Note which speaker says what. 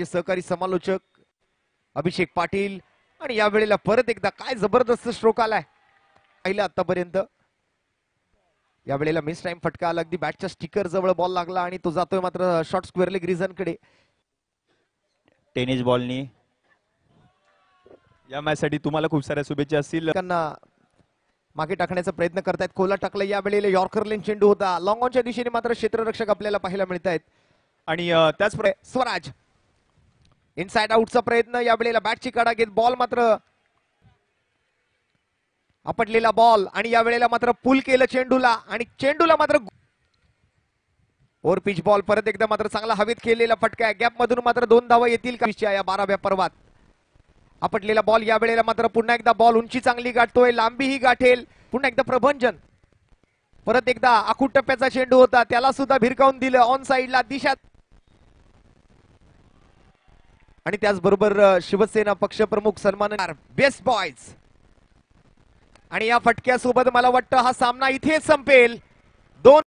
Speaker 1: सहकारी समालोचक अभिषेक पाटील आणि यावेळेला परत एकदा काय जबरदस्त स्ट्रोक आलाय पाहिलं आतापर्यंत. यावेळेला मिस टाइम फटका आला, अगदी बॅटच्या स्टिकर जवळ बॉल लागला आणि तो जातोय मात्र शॉर्ट स्क्वेअर लेग रिझनकडे.
Speaker 2: टेनिस बॉलनी या मॅच साठी तुम्हाला खूप साऱ्या शुभेच्छा असतील.
Speaker 1: मागे टाकण्याचा प्रयत्न करतायत, खोला टाकला यावेळेला यॉर्कर लेन चेंडू होता. लॉंग ऑनच्या दिशेने मात्र क्षेत्ररक्षक आपल्याला पाहायला मिळत आहेत.
Speaker 2: आणि त्याच
Speaker 1: स्वराज इनसाइड आउटचा प्रयत्न, यावेळेला बॅटची कडा घेत बॉल मात्र आपटलेला बॉल आणि यावेळेला मात्र पुल केलं चेंडूला आणि चेंडूला मात्र ओव्हर पिच बॉल. परत एकदा मात्र चांगला हवेत केलेला फटका, गॅप मधून मात्र 2 धावा येतील का या 12व्या पर्वात. आपटलेला बॉल यावेळेला मात्र पुन्हा एकदा बॉल उंची चांगली गाठतोय, लांबीही गाठेल. पुन्हा एकदा प्रभंजन, परत एकदा आखूड टप्प्याचा चेंडू होता, त्याला सुद्धा भिरकावून दिलं ऑन साइडला दिशा. आणि त्याचबरोबर शिवसेना पक्षप्रमुख सन्मान बेस्ट बॉयज. आणि या फटक्यासोबत मला वाटतं हा सामना इथेच संपेल.